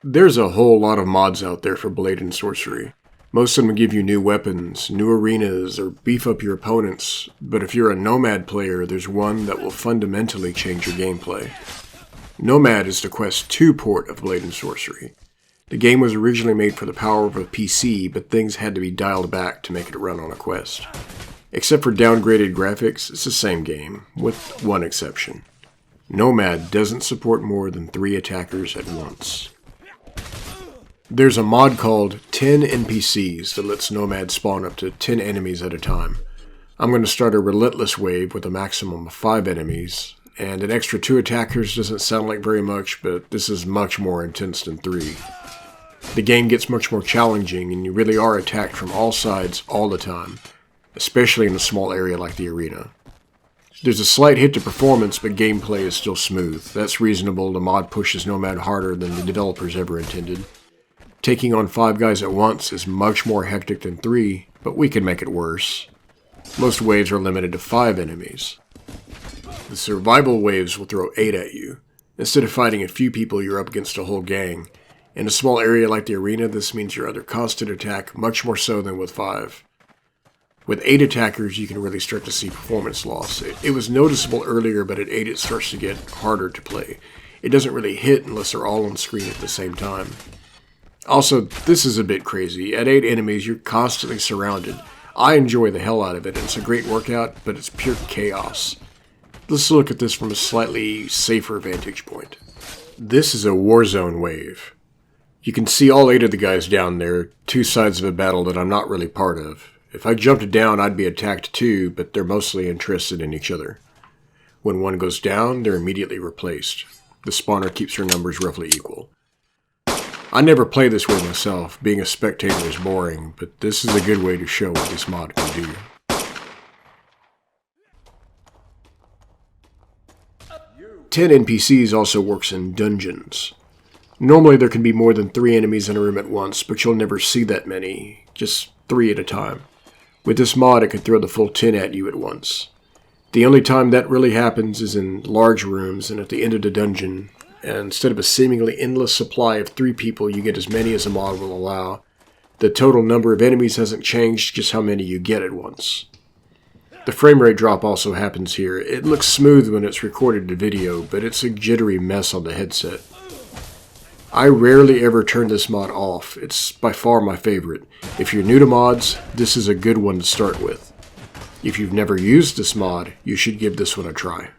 There's a whole lot of mods out there for Blade and Sorcery. Most of them give you new weapons, new arenas, or beef up your opponents, but if you're a Nomad player, there's one that will fundamentally change your gameplay. Nomad is the Quest 2 port of Blade and Sorcery. The game was originally made for the power of a PC, but things had to be dialed back to make it run on a Quest. Except for downgraded graphics, it's the same game, with one exception. Nomad doesn't support more than 3 attackers at once. There's a mod called 10 NPCs that lets Nomad spawn up to 10 enemies at a time. I'm going to start a relentless wave with a maximum of 5 enemies, and an extra 2 attackers doesn't sound like very much, but this is much more intense than 3. The game gets much more challenging, and you really are attacked from all sides all the time, especially in a small area like the arena. There's a slight hit to performance, but gameplay is still smooth. That's reasonable. The mod pushes Nomad harder than the developers ever intended. Taking on 5 guys at once is much more hectic than 3, but we can make it worse. Most waves are limited to 5 enemies. The survival waves will throw 8 at you. Instead of fighting a few people, you're up against a whole gang. In a small area like the arena, this means you're under constant attack, much more so than with 5. With 8 attackers, you can really start to see performance loss. It was noticeable earlier, but at 8 it starts to get harder to play. It doesn't really hit unless they're all on screen at the same time. Also, this is a bit crazy. At 8 enemies, you're constantly surrounded. I enjoy the hell out of it, and it's a great workout, but it's pure chaos. Let's look at this from a slightly safer vantage point. This is a Warzone wave. You can see all 8 of the guys down there, 2 sides of a battle that I'm not really part of. If I jumped down, I'd be attacked too, but they're mostly interested in each other. When one goes down, they're immediately replaced. The spawner keeps their numbers roughly equal. I never play this way myself. Being a spectator is boring, but this is a good way to show what this mod can do. Ten NPCs also works in dungeons. Normally there can be more than 3 enemies in a room at once, but you'll never see that many, just 3 at a time. With this mod, it can throw the full 10 at you at once. The only time that really happens is in large rooms and at the end of the dungeon, and instead of a seemingly endless supply of 3 people, you get as many as the mod will allow. The total number of enemies hasn't changed, just how many you get at once. The frame rate drop also happens here. It looks smooth when it's recorded to video, but it's a jittery mess on the headset. I rarely ever turn this mod off. It's by far my favorite. If you're new to mods, this is a good one to start with. If you've never used this mod, you should give this one a try.